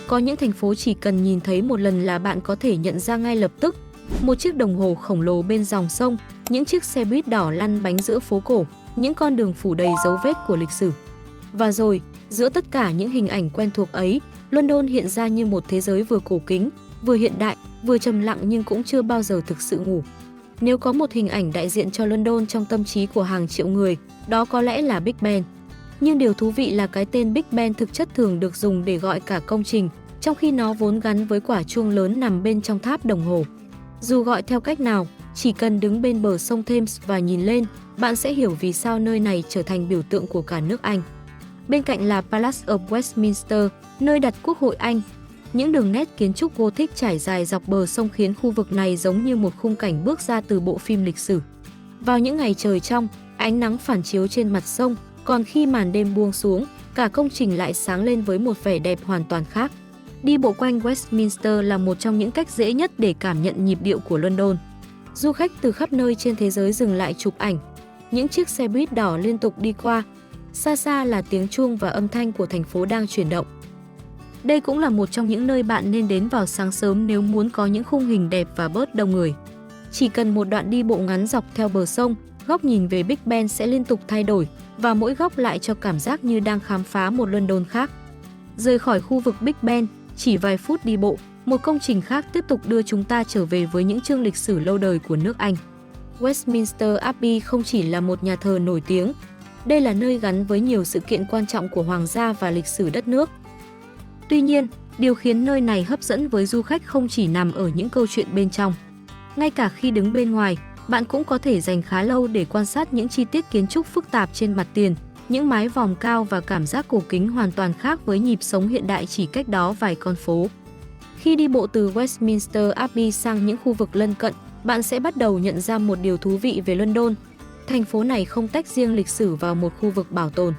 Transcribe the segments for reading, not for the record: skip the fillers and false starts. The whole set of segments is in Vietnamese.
Có những thành phố chỉ cần nhìn thấy một lần là bạn có thể nhận ra ngay lập tức. Một chiếc đồng hồ khổng lồ bên dòng sông, những chiếc xe buýt đỏ lăn bánh giữa phố cổ, những con đường phủ đầy dấu vết của lịch sử. Và rồi, giữa tất cả những hình ảnh quen thuộc ấy, London hiện ra như một thế giới vừa cổ kính, vừa hiện đại, vừa trầm lặng nhưng cũng chưa bao giờ thực sự ngủ. Nếu có một hình ảnh đại diện cho London trong tâm trí của hàng triệu người, đó có lẽ là Big Ben. Nhưng điều thú vị là cái tên Big Ben thực chất thường được dùng để gọi cả công trình, trong khi nó vốn gắn với quả chuông lớn nằm bên trong tháp đồng hồ. Dù gọi theo cách nào, chỉ cần đứng bên bờ sông Thames và nhìn lên, bạn sẽ hiểu vì sao nơi này trở thành biểu tượng của cả nước Anh. Bên cạnh là Palace of Westminster, nơi đặt Quốc hội Anh. Những đường nét kiến trúc Gothic trải dài dọc bờ sông khiến khu vực này giống như một khung cảnh bước ra từ bộ phim lịch sử. Vào những ngày trời trong, ánh nắng phản chiếu trên mặt sông, còn khi màn đêm buông xuống, cả công trình lại sáng lên với một vẻ đẹp hoàn toàn khác. Đi bộ quanh Westminster là một trong những cách dễ nhất để cảm nhận nhịp điệu của London. Du khách từ khắp nơi trên thế giới dừng lại chụp ảnh. Những chiếc xe buýt đỏ liên tục đi qua. Xa xa là tiếng chuông và âm thanh của thành phố đang chuyển động. Đây cũng là một trong những nơi bạn nên đến vào sáng sớm nếu muốn có những khung hình đẹp và bớt đông người. Chỉ cần một đoạn đi bộ ngắn dọc theo bờ sông, góc nhìn về Big Ben sẽ liên tục thay đổi và mỗi góc lại cho cảm giác như đang khám phá một London khác. Rời khỏi khu vực Big Ben, chỉ vài phút đi bộ, một công trình khác tiếp tục đưa chúng ta trở về với những chương lịch sử lâu đời của nước Anh. Westminster Abbey không chỉ là một nhà thờ nổi tiếng, đây là nơi gắn với nhiều sự kiện quan trọng của hoàng gia và lịch sử đất nước. Tuy nhiên, điều khiến nơi này hấp dẫn với du khách không chỉ nằm ở những câu chuyện bên trong. Ngay cả khi đứng bên ngoài, bạn cũng có thể dành khá lâu để quan sát những chi tiết kiến trúc phức tạp trên mặt tiền, những mái vòm cao và cảm giác cổ kính hoàn toàn khác với nhịp sống hiện đại chỉ cách đó vài con phố. Khi đi bộ từ Westminster Abbey sang những khu vực lân cận, bạn sẽ bắt đầu nhận ra một điều thú vị về London. Thành phố này không tách riêng lịch sử vào một khu vực bảo tồn.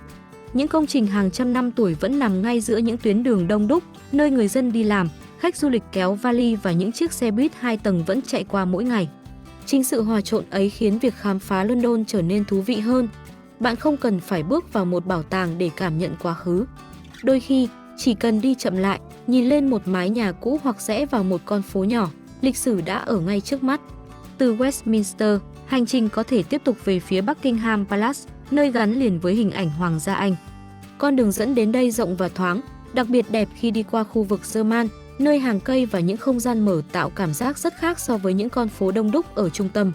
Những công trình hàng trăm năm tuổi vẫn nằm ngay giữa những tuyến đường đông đúc, nơi người dân đi làm, khách du lịch kéo vali và những chiếc xe buýt 2 tầng vẫn chạy qua mỗi ngày. Chính sự hòa trộn ấy khiến việc khám phá London trở nên thú vị hơn. Bạn không cần phải bước vào một bảo tàng để cảm nhận quá khứ. Đôi khi, chỉ cần đi chậm lại, nhìn lên một mái nhà cũ hoặc rẽ vào một con phố nhỏ, lịch sử đã ở ngay trước mắt. Từ Westminster, hành trình có thể tiếp tục về phía Buckingham Palace, nơi gắn liền với hình ảnh Hoàng gia Anh. Con đường dẫn đến đây rộng và thoáng, đặc biệt đẹp khi đi qua khu vực German, nơi hàng cây và những không gian mở tạo cảm giác rất khác so với những con phố đông đúc ở trung tâm.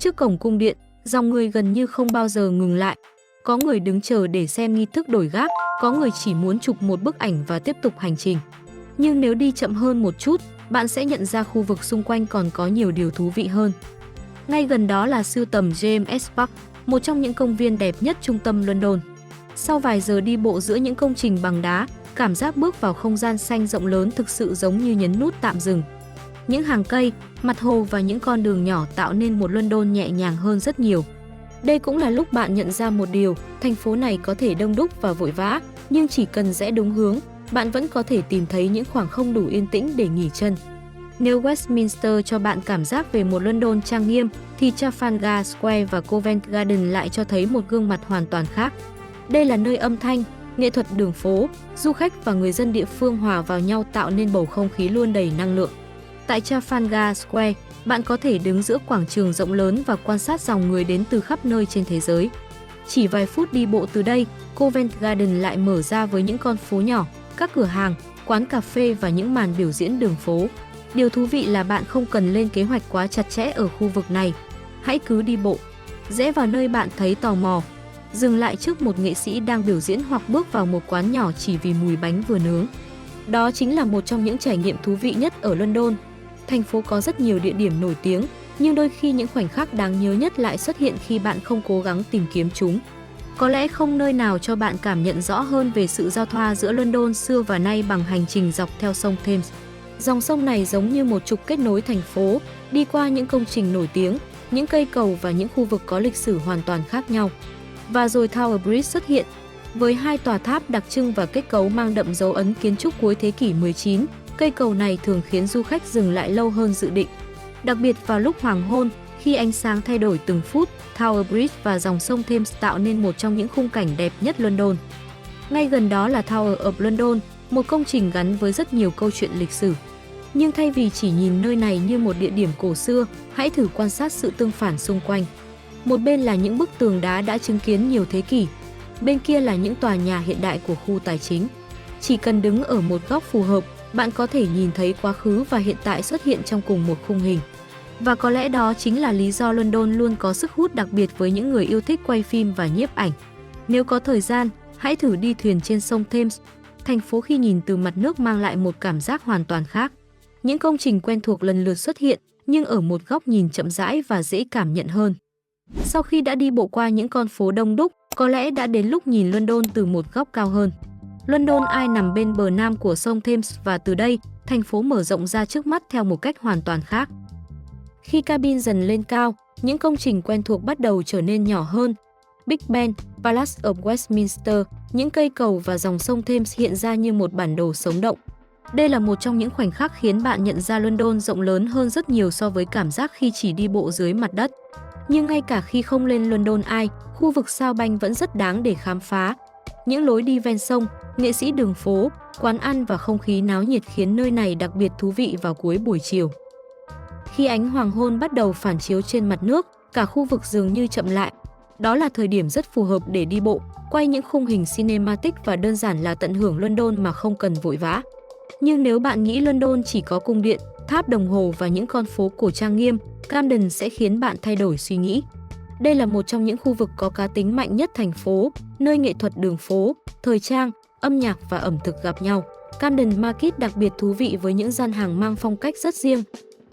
Trước cổng cung điện, dòng người gần như không bao giờ ngừng lại. Có người đứng chờ để xem nghi thức đổi gác, có người chỉ muốn chụp một bức ảnh và tiếp tục hành trình. Nhưng nếu đi chậm hơn một chút, bạn sẽ nhận ra khu vực xung quanh còn có nhiều điều thú vị hơn. Ngay gần đó là sưu tầm James Park, một trong những công viên đẹp nhất trung tâm London. Sau vài giờ đi bộ giữa những công trình bằng đá, cảm giác bước vào không gian xanh rộng lớn thực sự giống như nhấn nút tạm dừng. Những hàng cây, mặt hồ và những con đường nhỏ tạo nên một London nhẹ nhàng hơn rất nhiều. Đây cũng là lúc bạn nhận ra một điều, thành phố này có thể đông đúc và vội vã, nhưng chỉ cần rẽ đúng hướng, bạn vẫn có thể tìm thấy những khoảng không đủ yên tĩnh để nghỉ chân. Nếu Westminster cho bạn cảm giác về một London trang nghiêm, thì Trafalgar Square và Covent Garden lại cho thấy một gương mặt hoàn toàn khác. Đây là nơi âm thanh, nghệ thuật đường phố, du khách và người dân địa phương hòa vào nhau tạo nên bầu không khí luôn đầy năng lượng. Tại Trafalgar Square, bạn có thể đứng giữa quảng trường rộng lớn và quan sát dòng người đến từ khắp nơi trên thế giới. Chỉ vài phút đi bộ từ đây, Covent Garden lại mở ra với những con phố nhỏ, các cửa hàng, quán cà phê và những màn biểu diễn đường phố. Điều thú vị là bạn không cần lên kế hoạch quá chặt chẽ ở khu vực này. Hãy cứ đi bộ, rẽ vào nơi bạn thấy tò mò, dừng lại trước một nghệ sĩ đang biểu diễn hoặc bước vào một quán nhỏ chỉ vì mùi bánh vừa nướng. Đó chính là một trong những trải nghiệm thú vị nhất ở London. Thành phố có rất nhiều địa điểm nổi tiếng, nhưng đôi khi những khoảnh khắc đáng nhớ nhất lại xuất hiện khi bạn không cố gắng tìm kiếm chúng. Có lẽ không nơi nào cho bạn cảm nhận rõ hơn về sự giao thoa giữa London xưa và nay bằng hành trình dọc theo sông Thames. Dòng sông này giống như một trục kết nối thành phố, đi qua những công trình nổi tiếng, những cây cầu và những khu vực có lịch sử hoàn toàn khác nhau. Và rồi Tower Bridge xuất hiện, với 2 tòa tháp đặc trưng và kết cấu mang đậm dấu ấn kiến trúc cuối thế kỷ 19, cây cầu này thường khiến du khách dừng lại lâu hơn dự định. Đặc biệt vào lúc hoàng hôn, khi ánh sáng thay đổi từng phút, Tower Bridge và dòng sông Thames tạo nên một trong những khung cảnh đẹp nhất London. Ngay gần đó là Tower of London, một công trình gắn với rất nhiều câu chuyện lịch sử. Nhưng thay vì chỉ nhìn nơi này như một địa điểm cổ xưa, hãy thử quan sát sự tương phản xung quanh. Một bên là những bức tường đá đã chứng kiến nhiều thế kỷ, bên kia là những tòa nhà hiện đại của khu tài chính. Chỉ cần đứng ở một góc phù hợp, bạn có thể nhìn thấy quá khứ và hiện tại xuất hiện trong cùng một khung hình. Và có lẽ đó chính là lý do London luôn có sức hút đặc biệt với những người yêu thích quay phim và nhiếp ảnh. Nếu có thời gian, hãy thử đi thuyền trên sông Thames. Thành phố khi nhìn từ mặt nước mang lại một cảm giác hoàn toàn khác. Những công trình quen thuộc lần lượt xuất hiện, nhưng ở một góc nhìn chậm rãi và dễ cảm nhận hơn. Sau khi đã đi bộ qua những con phố đông đúc, có lẽ đã đến lúc nhìn London từ một góc cao hơn. London Eye nằm bên bờ nam của sông Thames và từ đây, thành phố mở rộng ra trước mắt theo một cách hoàn toàn khác. Khi cabin dần lên cao, những công trình quen thuộc bắt đầu trở nên nhỏ hơn. Big Ben, Palace of Westminster, những cây cầu và dòng sông Thames hiện ra như một bản đồ sống động. Đây là một trong những khoảnh khắc khiến bạn nhận ra London rộng lớn hơn rất nhiều so với cảm giác khi chỉ đi bộ dưới mặt đất. Nhưng ngay cả khi không lên London Eye, khu vực South Bank vẫn rất đáng để khám phá. Những lối đi ven sông, nghệ sĩ đường phố, quán ăn và không khí náo nhiệt khiến nơi này đặc biệt thú vị vào cuối buổi chiều. Khi ánh hoàng hôn bắt đầu phản chiếu trên mặt nước, cả khu vực dường như chậm lại. Đó là thời điểm rất phù hợp để đi bộ, quay những khung hình cinematic và đơn giản là tận hưởng London mà không cần vội vã. Nhưng nếu bạn nghĩ London chỉ có cung điện, tháp đồng hồ và những con phố cổ trang nghiêm, Camden sẽ khiến bạn thay đổi suy nghĩ. Đây là một trong những khu vực có cá tính mạnh nhất thành phố, nơi nghệ thuật đường phố, thời trang, âm nhạc và ẩm thực gặp nhau. Camden Market đặc biệt thú vị với những gian hàng mang phong cách rất riêng.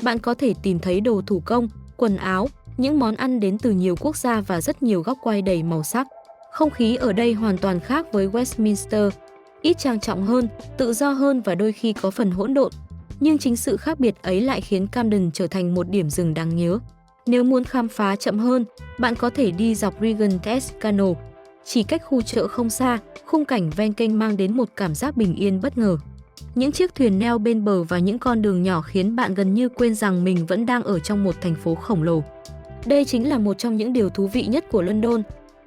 Bạn có thể tìm thấy đồ thủ công, quần áo, những món ăn đến từ nhiều quốc gia và rất nhiều góc quay đầy màu sắc. Không khí ở đây hoàn toàn khác với Westminster, ít trang trọng hơn, tự do hơn và đôi khi có phần hỗn độn. Nhưng chính sự khác biệt ấy lại khiến Camden trở thành một điểm dừng đáng nhớ. Nếu muốn khám phá chậm hơn, bạn có thể đi dọc Regent Canal. Chỉ cách khu chợ không xa, khung cảnh ven kênh mang đến một cảm giác bình yên bất ngờ. Những chiếc thuyền neo bên bờ và những con đường nhỏ khiến bạn gần như quên rằng mình vẫn đang ở trong một thành phố khổng lồ. Đây chính là một trong những điều thú vị nhất của London.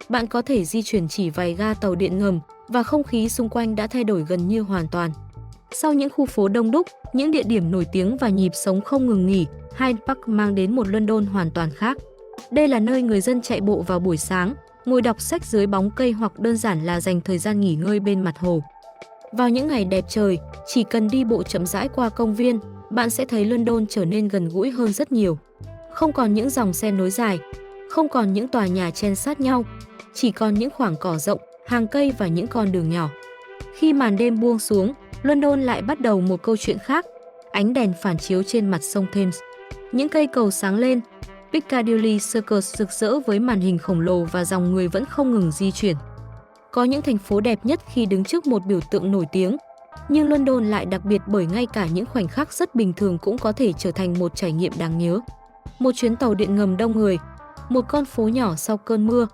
Bạn có thể di chuyển chỉ vài ga tàu điện ngầm và không khí xung quanh đã thay đổi gần như hoàn toàn. Sau những khu phố đông đúc, những địa điểm nổi tiếng và nhịp sống không ngừng nghỉ, Hyde Park mang đến một London hoàn toàn khác. Đây là nơi người dân chạy bộ vào buổi sáng, ngồi đọc sách dưới bóng cây hoặc đơn giản là dành thời gian nghỉ ngơi bên mặt hồ. Vào những ngày đẹp trời, chỉ cần đi bộ chậm rãi qua công viên, bạn sẽ thấy London trở nên gần gũi hơn rất nhiều. Không còn những dòng xe nối dài, không còn những tòa nhà chen sát nhau, chỉ còn những khoảng cỏ rộng, hàng cây và những con đường nhỏ. Khi màn đêm buông xuống, London lại bắt đầu một câu chuyện khác. Ánh đèn phản chiếu trên mặt sông Thames. Những cây cầu sáng lên, Piccadilly Circus rực rỡ với màn hình khổng lồ và dòng người vẫn không ngừng di chuyển. Có những thành phố đẹp nhất khi đứng trước một biểu tượng nổi tiếng, nhưng London lại đặc biệt bởi ngay cả những khoảnh khắc rất bình thường cũng có thể trở thành một trải nghiệm đáng nhớ. Một chuyến tàu điện ngầm đông người, một con phố nhỏ sau cơn mưa,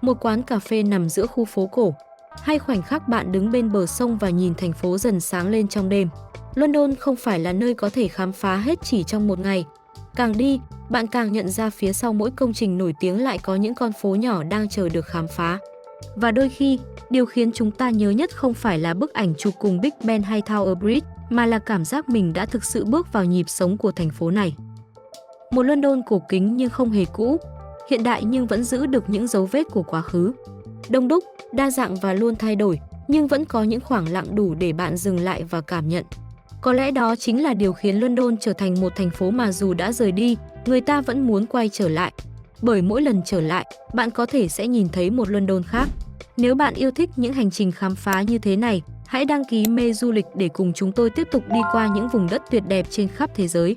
một quán cà phê nằm giữa khu phố cổ, hay khoảnh khắc bạn đứng bên bờ sông và nhìn thành phố dần sáng lên trong đêm. London không phải là nơi có thể khám phá hết chỉ trong một ngày. Càng đi, bạn càng nhận ra phía sau mỗi công trình nổi tiếng lại có những con phố nhỏ đang chờ được khám phá. Và đôi khi, điều khiến chúng ta nhớ nhất không phải là bức ảnh chụp cùng Big Ben hay Tower Bridge, mà là cảm giác mình đã thực sự bước vào nhịp sống của thành phố này. Một London cổ kính nhưng không hề cũ, hiện đại nhưng vẫn giữ được những dấu vết của quá khứ. Đông đúc, đa dạng và luôn thay đổi, nhưng vẫn có những khoảng lặng đủ để bạn dừng lại và cảm nhận. Có lẽ đó chính là điều khiến London trở thành một thành phố mà dù đã rời đi, người ta vẫn muốn quay trở lại. Bởi mỗi lần trở lại, bạn có thể sẽ nhìn thấy một London khác. Nếu bạn yêu thích những hành trình khám phá như thế này, hãy đăng ký Mê Du lịch để cùng chúng tôi tiếp tục đi qua những vùng đất tuyệt đẹp trên khắp thế giới.